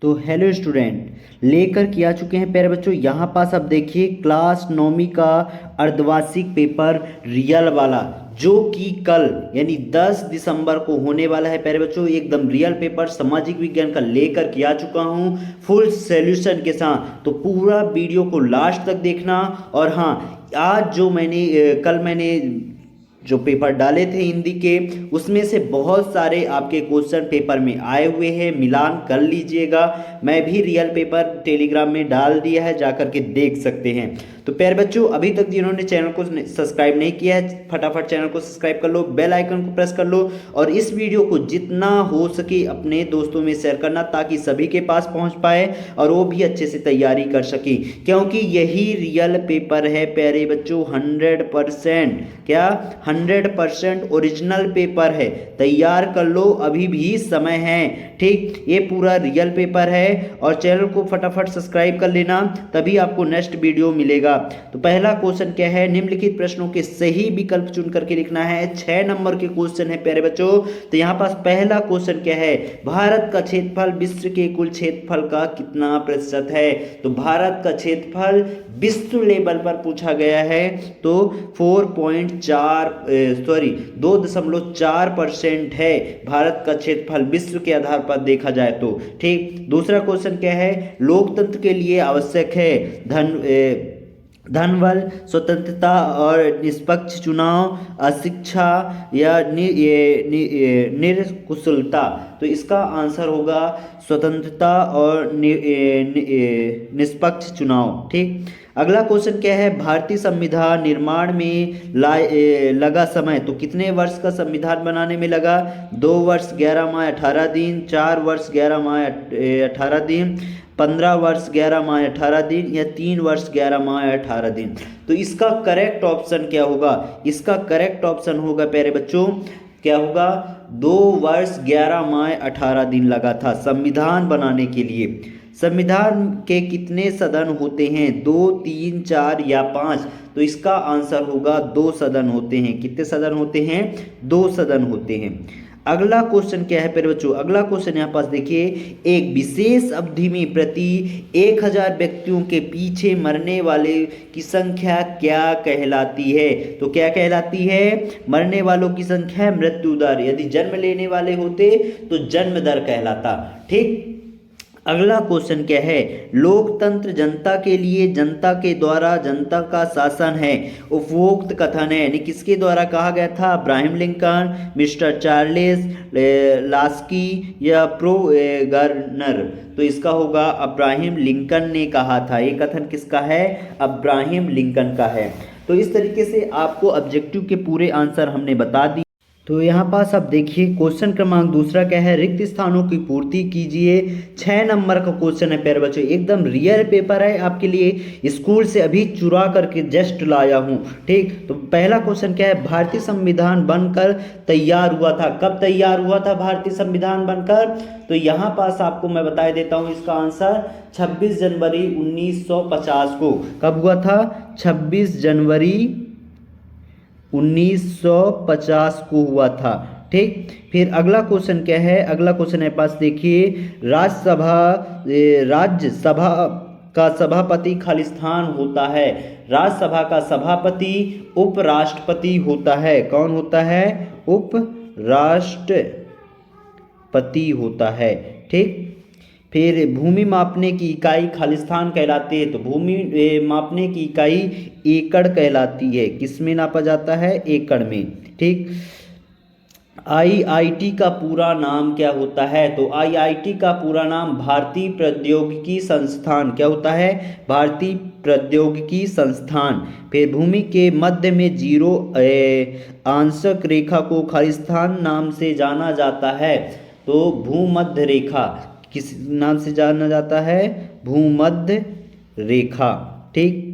तो hello student, लेकर के आ चुके हैं प्यारे बच्चों यहाँ पास। अब देखिए क्लास 9वीं का अर्धवार्षिक पेपर रियल वाला, जो कि कल यानी 10 दिसंबर को होने वाला है प्यारे बच्चों। एकदम रियल पेपर सामाजिक विज्ञान का लेकर के आ चुका हूँ फुल सॉल्यूशन के साथ। तो पूरा वीडियो को लास्ट तक देखना। और हाँ, आज जो कल मैंने जो पेपर डाले थे हिंदी के, उसमें से बहुत सारे आपके क्वेश्चन पेपर में आए हुए हैं, मिलान कर लीजिएगा। मैं भी रियल पेपर टेलीग्राम में डाल दिया है, जा करके देख सकते हैं। तो प्यारे बच्चों, अभी तक जिन्होंने चैनल को सब्सक्राइब नहीं किया है, फटाफट चैनल को सब्सक्राइब कर लो, बेल आइकन को प्रेस कर लो और इस वीडियो को जितना हो सके अपने दोस्तों में शेयर करना, ताकि सभी के पास पहुंच पाए और वो भी अच्छे से तैयारी कर सके। क्योंकि यही रियल पेपर है प्यारे बच्चों, 100%। क्या 100% ओरिजिनल पेपर है। तैयार कर लो, अभी भी समय है। ठीक, ये पूरा रियल पेपर है और चैनल को फटाफट सब्सक्राइब कर लेना, तभी आपको नेक्स्ट वीडियो मिलेगा। तो पहला क्वेश्चन क्या है, निम्नलिखित प्रश्नों के सही विकल्प चुन करके लिखना है। 6 नंबर के क्वेश्चन है प्यारे बच्चों। तो यहां पास पहला क्वेश्चन क्या है, भारत का क्षेत्रफल विश्व के कुल क्षेत्रफल का कितना प्रतिशत है। तो भारत का क्षेत्रफल विश्व लेवल पर पूछा गया है, तो 2.4% है भारत का क्षेत्रफल विश्व के आधार पर देखा जाए तो। ठीक, दूसरा क्वेश्चन क्या है, लोकतंत्र के लिए आवश्यक है धन बल, स्वतंत्रता और निष्पक्ष चुनाव, अशिक्षा या निरकुशलता। तो इसका आंसर होगा स्वतंत्रता और निष्पक्ष चुनाव। ठीक, अगला क्वेश्चन क्या है, भारतीय संविधान निर्माण में लगा समय। तो कितने वर्ष का संविधान बनाने में लगा, 2 वर्ष 11 माह 18 दिन, 4 वर्ष 11 माह 18 दिन, 15 वर्ष 11 माह 18 दिन या 3 वर्ष 11 माह 18 दिन। तो इसका करेक्ट ऑप्शन क्या होगा, इसका करेक्ट ऑप्शन होगा प्यारे बच्चों, क्या होगा, 2 वर्ष 11 माह 18 दिन लगा था संविधान बनाने के लिए। संविधान के कितने सदन होते हैं, 2, 3, 4 या 5। तो इसका आंसर होगा 2 सदन होते हैं। कितने सदन होते हैं, 2 सदन होते हैं। अगला क्वेश्चन क्या है प्यारे बच्चों, अगला क्वेश्चन यहाँ पास देखिए, एक विशेष अवधि में प्रति 1000 व्यक्तियों के पीछे मरने वाले की संख्या क्या कहलाती है। तो क्या कहलाती है, मरने वालों की संख्या मृत्यु दर, यदि जन्म लेने वाले होते तो जन्म दर कहलाता। ठीक, अगला क्वेश्चन क्या है, लोकतंत्र जनता के लिए, जनता के द्वारा जनता का शासन है। उपरोक्त कथन है, यानी किसके द्वारा कहा गया था, Abraham Lincoln, mister Charles Laski या प्रो गर्नर। तो इसका होगा अब्राहम लिंकन ने कहा था। ये कथन किसका है, अब्राहम लिंकन का है। तो इस तरीके से आपको ऑब्जेक्टिव के पूरे आंसर हमने बता दिए। तो यहाँ पास अब देखिए क्वेश्चन क्रमांक दूसरा क्या है, रिक्त स्थानों की पूर्ति कीजिए। 6 नंबर का क्वेश्चन है प्यारे बच्चों, एकदम रियल पेपर है आपके लिए, स्कूल से अभी चुरा करके जस्ट लाया हूँ। ठीक, तो पहला क्वेश्चन क्या है, भारतीय संविधान बनकर तैयार हुआ था। कब तैयार हुआ था भारतीय संविधान बनकर, तो यहाँ पास आपको मैं बता देता हूँ इसका आंसर, 26 जनवरी 1950 को। कब हुआ था, 26 जनवरी 1950 को हुआ था। ठीक, फिर अगला क्वेश्चन क्या है, अगला क्वेश्चन है पास देखिए, राज्यसभा का सभापति खालिस्तान होता है। राज्यसभा का सभापति उपराष्ट्रपति होता है। कौन होता है, उपराष्ट्रपति होता है। ठीक, फिर भूमि मापने की इकाई खालिस्तान कहलाती है। तो भूमि मापने की इकाई एकड़ कहलाती है। किस में नापा जाता है, एकड़ में। ठीक, आईआईटी का पूरा नाम क्या होता है। तो आईआईटी का पूरा नाम भारतीय प्रौद्योगिकी संस्थान, क्या होता है, भारतीय प्रौद्योगिकी संस्थान। फिर भूमि के मध्य में जीरो आंशक रेखा को खालिस्तान नाम से जाना जाता है। तो भूमध्य रेखा किस नाम से जाना जाता है, भूमध्य रेखा। ठीक,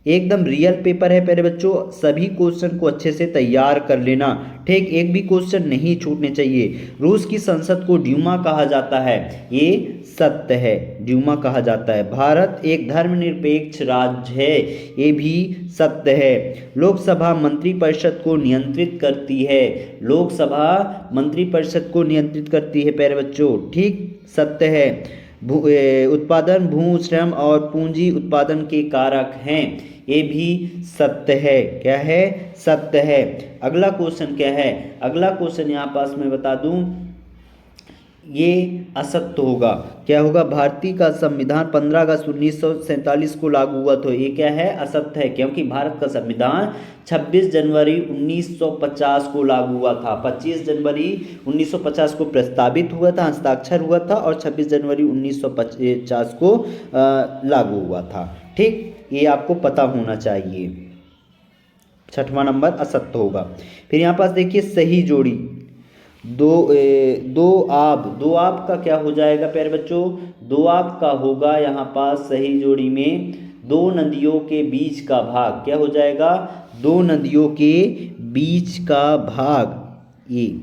एकदम रियल पेपर है प्यारे बच्चों, सभी क्वेश्चन को अच्छे से तैयार कर लेना। ठीक, एक भी क्वेश्चन नहीं छूटने चाहिए। रूस की संसद को ड्यूमा कहा जाता है, ये सत्य है, ड्यूमा कहा जाता है। भारत एक धर्मनिरपेक्ष राज्य है, ये भी सत्य है। लोकसभा मंत्रिपरिषद को नियंत्रित करती है, लोकसभा मंत्रिपरिषद को नियंत्रित करती है प्यारे बच्चों। ठीक, सत्य है। उत्पादन भू श्रम और पूंजी उत्पादन के कारक हैं। ये भी सत्य है। क्या है? सत्य है। अगला क्वेश्चन क्या है? अगला क्वेश्चन यहाँ पास मैं बता दूं, ये असत्य होगा। क्या होगा? भारतीय का संविधान 15 अगस्त 1947 को लागू हुआ। तो ये क्या है? असत्य है, क्योंकि भारत का संविधान 26 जनवरी 1950 को लागू हुआ था। 25 जनवरी 1950 को प्रस्तावित हुआ था, हस्ताक्षर हुआ था, और 26 जनवरी 1950 को लागू हुआ था। ठीक, ये आपको पता होना चाहिए। छठवां नंबर असत्य होगा। फिर यहाँ पास देखिए सही जोड़ी। दो आब का क्या हो जाएगा प्यारे बच्चों? दो आब का होगा यहाँ पास सही जोड़ी में दो नदियों के बीच का भाग। क्या हो जाएगा? दो नदियों के बीच का भाग, ये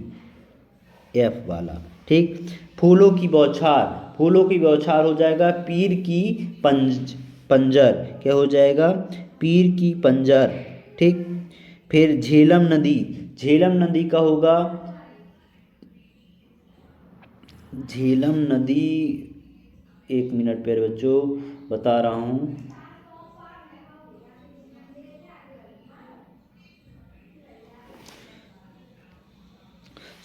एफ वाला। ठीक। फूलों की बौछार, फूलों की बौछार हो जाएगा पीर की पंजर। क्या हो जाएगा? पीर की पंजर। ठीक। फिर झेलम नदी, झेलम नदी का होगा झेलम नदी, एक मिनट प्यारे बच्चों बता रहा हूँ।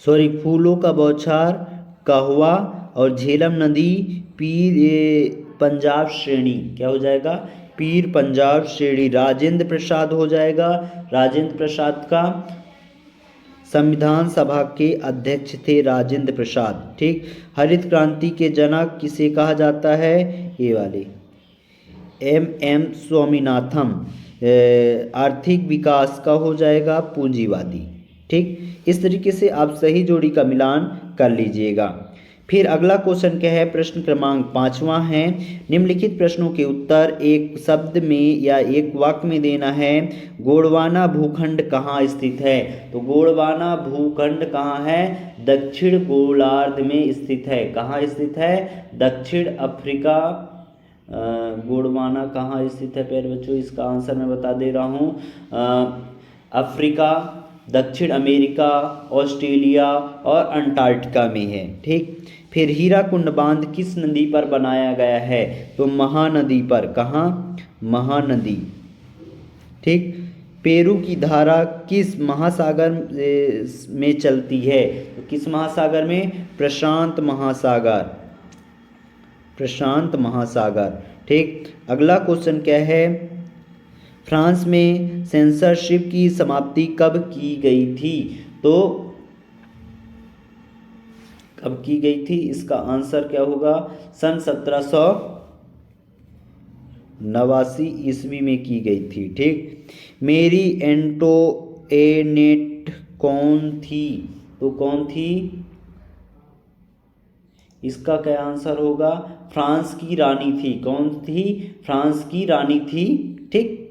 सॉरी, फूलों का बौछार कहवा और झेलम नदी पीर पंजाब श्रेणी। क्या हो जाएगा? पीर पंजाब श्रेणी। राजेंद्र प्रसाद हो जाएगा। राजेंद्र प्रसाद का संविधान सभा के अध्यक्ष थे राजेंद्र प्रसाद। ठीक। हरित क्रांति के जनक किसे कहा जाता है? ये वाले एम स्वामीनाथन। आर्थिक विकास का हो जाएगा पूंजीवादी। ठीक। इस तरीके से आप सही जोड़ी का मिलान कर लीजिएगा। फिर अगला क्वेश्चन क्या है? प्रश्न क्रमांक 5वां है। निम्नलिखित प्रश्नों के उत्तर एक शब्द में या एक वाक्य में देना है। गोंडवाना भूखंड कहाँ स्थित है? तो गोंडवाना भूखंड कहाँ है? दक्षिण गोलार्ध में स्थित है। कहाँ स्थित है? दक्षिण अफ्रीका। गोंडवाना कहाँ स्थित है प्यारे बच्चों? इसका आंसर मैं बता दे रहा हूँ। अफ्रीका, दक्षिण अमेरिका, ऑस्ट्रेलिया और अंटार्कटिका में है। ठीक। फिर हीराकुंड बांध किस नदी पर बनाया गया है? तो महानदी पर। कहाँ? महानदी। ठीक। पेरू की धारा किस महासागर में चलती है? तो किस महासागर में? प्रशांत महासागर। प्रशांत महासागर। ठीक। अगला क्वेश्चन क्या है? फ्रांस में सेंसरशिप की समाप्ति कब की गई थी? तो कब की गई थी? इसका आंसर क्या होगा? सन 1789 ईस्वी में की गई थी। ठीक। मेरी एंटोनेट कौन थी? तो कौन थी? इसका क्या आंसर होगा? फ्रांस की रानी थी। कौन थी? फ्रांस की रानी थी। ठीक।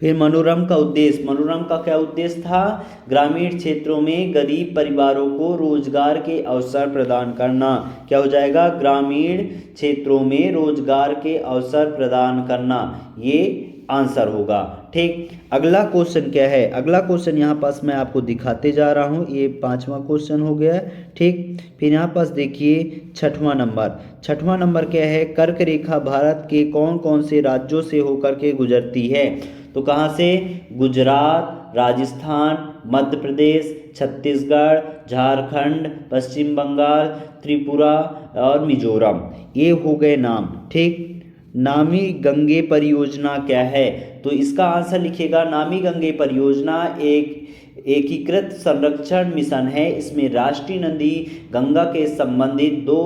फिर मनोरम का उद्देश्य, मनोरम का क्या उद्देश्य था? ग्रामीण क्षेत्रों में गरीब परिवारों को रोजगार के अवसर प्रदान करना। क्या हो जाएगा? ग्रामीण क्षेत्रों में रोजगार के अवसर प्रदान करना, ये आंसर होगा। ठीक। अगला क्वेश्चन क्या है? अगला क्वेश्चन यहाँ पास मैं आपको दिखाते जा रहा हूँ। ये 5वां क्वेश्चन हो गया। ठीक। फिर यहाँ पास देखिए 6वां नंबर। 6वां नंबर क्या है? कर्क रेखा भारत के कौन कौन से राज्यों से होकर के गुजरती है? तो कहाँ से? गुजरात, राजस्थान, मध्य प्रदेश, छत्तीसगढ़, झारखंड, पश्चिम बंगाल, त्रिपुरा और मिजोरम। ये हो गए नाम। ठीक। नामी गंगे परियोजना क्या है? तो इसका आंसर लिखिएगा। नामी गंगे परियोजना एक एकीकृत संरक्षण मिशन है। इसमें राष्ट्रीय नदी गंगा के संबंधित दो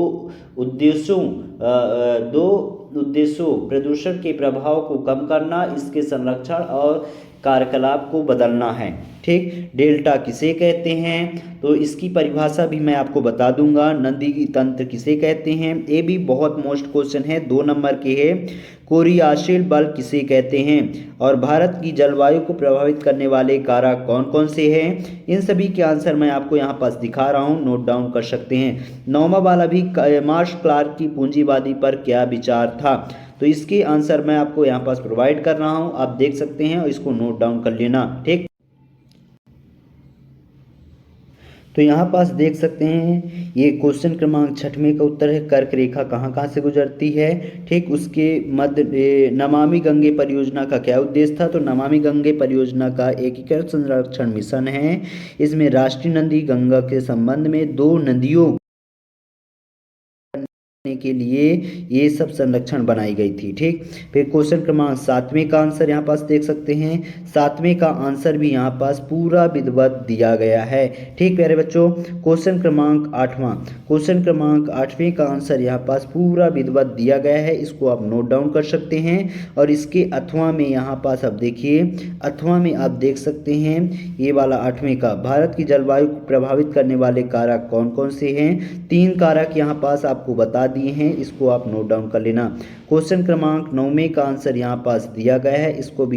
उद्देश्यों प्रदूषण के प्रभाव को कम करना, इसके संरक्षण और कार्यकलाप को बदलना है। ठीक। डेल्टा किसे कहते हैं? तो इसकी परिभाषा भी मैं आपको बता दूंगा। नदी तंत्र किसे कहते हैं? ये भी बहुत मोस्ट क्वेश्चन है, 2 नंबर के है। कोरियाशील बल किसे कहते हैं? और भारत की जलवायु को प्रभावित करने वाले कारक कौन कौन से हैं? इन सभी के आंसर मैं आपको यहाँ पास दिखा रहा हूँ, नोट डाउन कर सकते हैं। 9वां वाला भी मार्श क्लार्क की पूंजीवादी पर क्या विचार था? तो इसके आंसर मैं आपको यहाँ पास प्रोवाइड कर रहा हूँ, आप देख सकते हैं और इसको नोट डाउन कर लेना। ठीक। तो यहाँ पास देख सकते हैं ये क्वेश्चन क्रमांक 6वें का उत्तर है, कर्क रेखा कहाँ कहाँ से गुजरती है। ठीक, उसके मध्य नमामि गंगे परियोजना का क्या उद्देश्य था, तो नमामि गंगे परियोजना का एकीकृत संरक्षण मिशन है। इसमें राष्ट्रीय नदी गंगा के संबंध में 2 नदियों के लिए ये सब संरक्षण बनाई गई थी। ठीक, फिर क्वेश्चन क्रमांक 7वें का आंसर यहाँ पास देख सकते हैं, 7वें का आंसर भी यहाँ पास पूरा विधिवत दिया गया है। ठीक प्यारे बच्चों, क्वेश्चन क्रमांक 8वां, क्वेश्चन क्रमांक 8वें का आंसर यहाँ पास पूरा विधिवत दिया गया है, इसको आप नोट डाउन कर सकते हैं। और इसके अथवा में यहाँ पास आप देखिए, अथवा में आप देख सकते हैं ये वाला 8वें का, भारत की जलवायु को प्रभावित करने वाले कारक कौन कौन से हैं। 3 कारक यहाँ पास आपको बता दिए हैं, इसको आप नोट डाउन कर लेना। क्वेश्चन क्रमांक 9वें का आंसर यहाँ पास दिया गया है, इसको भी